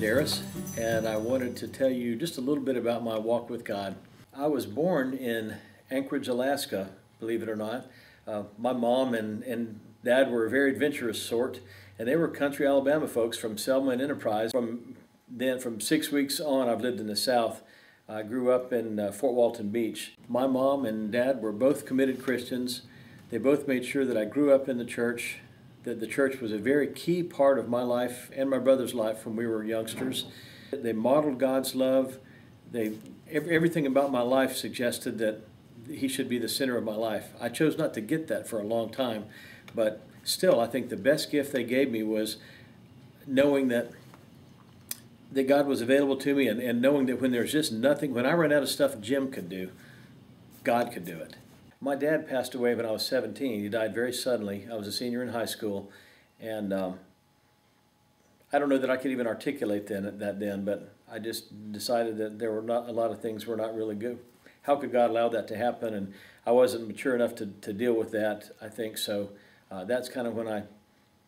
Madaris, and I wanted to tell you just a little bit about my walk with God. I was born in Anchorage, Alaska, believe it or not. My mom and dad were a very adventurous sort, and they were country Alabama folks from Selma and Enterprise. From 6 weeks on, I've lived in the South. I grew up in Fort Walton Beach. My mom and dad were both committed Christians. They both made sure that I grew up in the church, that the church was a very key part of my life and my brother's life when we were youngsters. They modeled God's love. Everything about my life suggested that he should be the center of my life. I chose not to get that for a long time, but still I think the best gift they gave me was knowing that God was available to me, and knowing that when there's just nothing, when I ran out of stuff Jim could do, God could do it. My dad passed away when I was 17. He died very suddenly. I was a senior in high school, and I don't know that I could even articulate that then, but I just decided that there were not a lot of things were not really good. How could God allow that to happen? And I wasn't mature enough to deal with that, I think. So that's kind of when I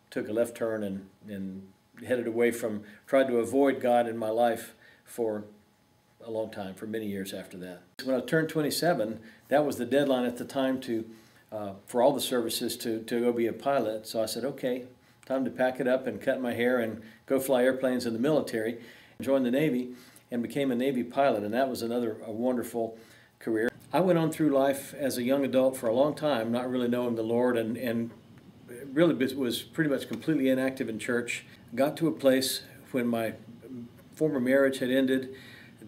took a left turn and headed away from, tried to avoid God in my life for a long time, for many years after that. When I turned 27, that was the deadline at the time for all the services to go be a pilot. So I said, okay, time to pack it up and cut my hair and go fly airplanes in the military. Joined the Navy and became a Navy pilot, and that was a wonderful career. I went on through life as a young adult for a long time, not really knowing the Lord, and really was pretty much completely inactive in church. Got to a place when my former marriage had ended,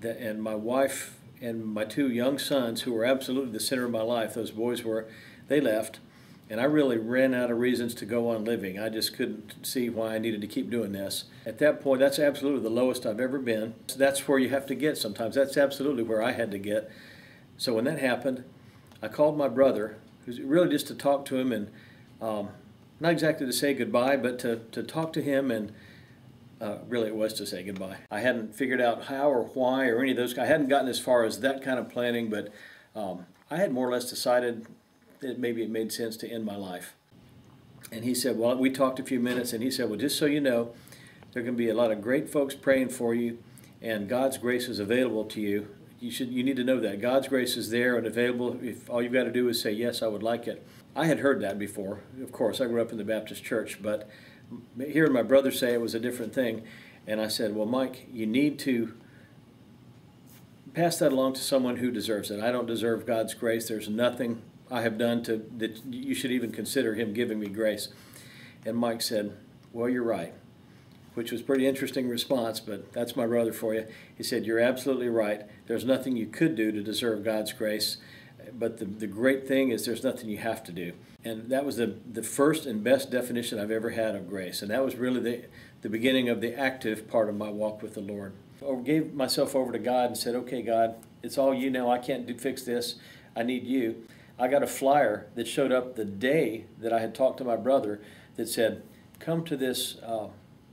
and my wife and my two young sons, who were absolutely the center of my life, those boys were, they left, and I really ran out of reasons to go on living. I just couldn't see why I needed to keep doing this. At that point, that's absolutely the lowest I've ever been. That's where you have to get sometimes. That's absolutely where I had to get. So when that happened, I called my brother, who's really just to talk to him, and not exactly to say goodbye, but to talk to him, and really it was to say goodbye. I hadn't figured out how or why or any of those. I hadn't gotten as far as that kind of planning, but I had more or less decided that maybe it made sense to end my life. And he said, well, we talked a few minutes, and he said, well, just so you know, there can be a lot of great folks praying for you, and God's grace is available to you. You need to know that. God's grace is there and available. If all you've got to do is say, yes, I would like it. I had heard that before. Of course, I grew up in the Baptist church, but hearing my brother say it was a different thing. And I said, well, Mike, you need to pass that along to someone who deserves it. I don't deserve God's grace. There's nothing I have done that you should even consider him giving me grace. And Mike said, well, you're right, which was a pretty interesting response, but that's my brother for you. He said, you're absolutely right. There's nothing you could do to deserve God's grace, but the great thing is there's nothing you have to do. And that was the first and best definition I've ever had of grace, and that was really the beginning of the active part of my walk with the Lord. I gave myself over to God and said, okay, God, it's all you know. I can't fix this. I need you. I got a flyer that showed up the day that I had talked to my brother that said, come to this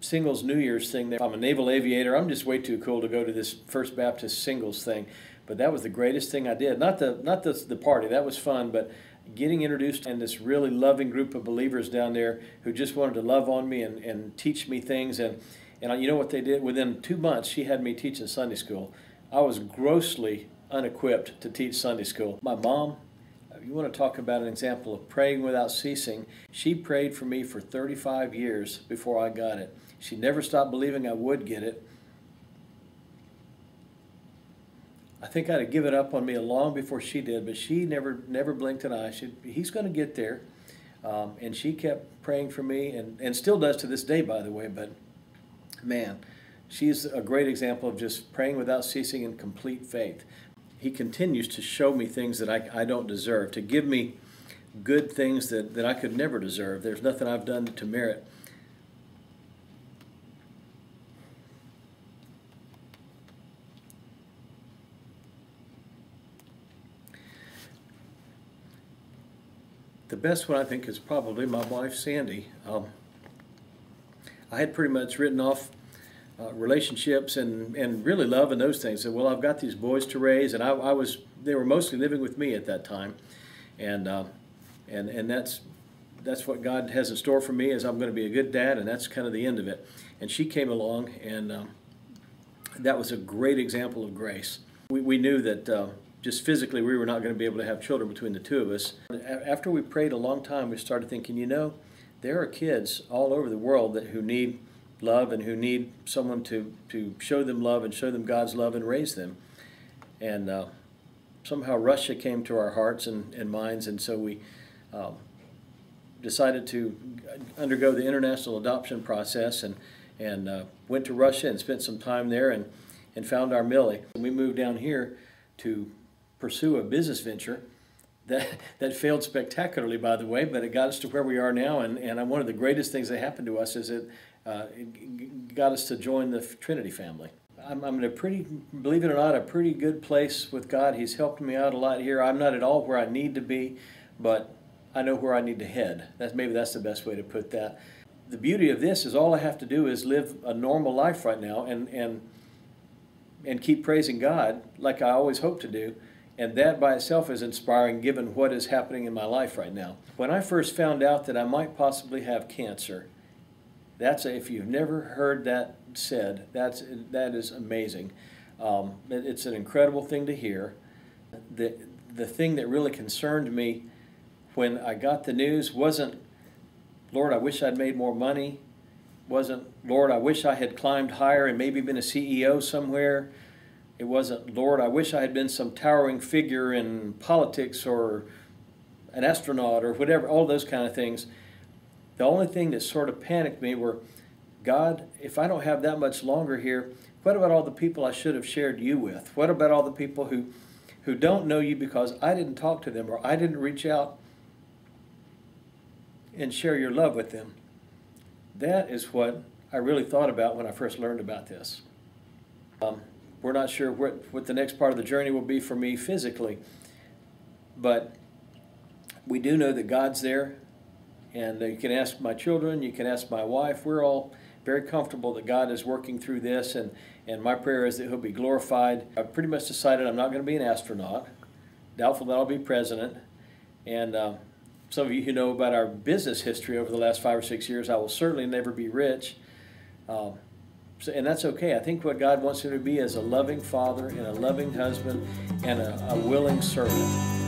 singles New Year's thing there. I'm a naval aviator. I'm just way too cool to go to this First Baptist singles thing. But that was the greatest thing I did. Not the party. That was fun, but getting introduced in this really loving group of believers down there who just wanted to love on me and teach me things. And you know what they did? Within 2 months, she had me teaching Sunday school. I was grossly unequipped to teach Sunday school. My mom, you want to talk about an example of praying without ceasing. She prayed for me for 35 years before I got it. She never stopped believing I would get it. I think I'd have given up on me long before she did, but she never blinked an eye. He's going to get there. And she kept praying for me, and still does to this day, by the way. But man, she's a great example of just praying without ceasing in complete faith. He continues to show me things that I don't deserve, to give me good things that I could never deserve. There's nothing I've done to merit. The best one, I think, is probably my wife, Sandy. I had pretty much written off relationships and really love and those things. And well, I've got these boys to raise, and they were mostly living with me at that time, and that's what God has in store for me, is I'm going to be a good dad, and that's kind of the end of it. And she came along and that was a great example of grace. We knew that just physically we were not going to be able to have children between the two of us. After we prayed a long time, we started thinking, there are kids all over the world who need love and who need someone to show them love and show them God's love and raise them. And somehow Russia came to our hearts and minds, and so we decided to undergo the international adoption process and went to Russia and spent some time there and found our Millie. And we moved down here to pursue a business venture that failed spectacularly, by the way, but it got us to where we are now. And one of the greatest things that happened to us is it got us to join the Trinity family. I'm in a believe it or not, a pretty good place with God. He's helped me out a lot here. I'm not at all where I need to be, but I know where I need to head. Maybe that's the best way to put that. The beauty of this is all I have to do is live a normal life right now and keep praising God like I always hope to do. And that by itself is inspiring given what is happening in my life right now. When I first found out that I might possibly have cancer, if you've never heard that said, that is amazing. It's an incredible thing to hear. The thing that really concerned me when I got the news wasn't, Lord, I wish I'd made more money. Wasn't, Lord, I wish I had climbed higher and maybe been a CEO somewhere. It wasn't, Lord, I wish I had been some towering figure in politics or an astronaut or whatever, all those kind of things. The only thing that sort of panicked me were, God, if I don't have that much longer here, what about all the people I should have shared you with? What about all the people who don't know you because I didn't talk to them or I didn't reach out and share your love with them? That is what I really thought about when I first learned about this. We're not sure what the next part of the journey will be for me physically, but we do know that God's there, and you can ask my children, you can ask my wife. We're all very comfortable that God is working through this, and my prayer is that He'll be glorified. I've pretty much decided I'm not going to be an astronaut, doubtful that I'll be president, and some of you who know about our business history over the last 5 or 6 years, I will certainly never be rich. And that's okay. I think what God wants him to be is a loving father and a loving husband and a willing servant.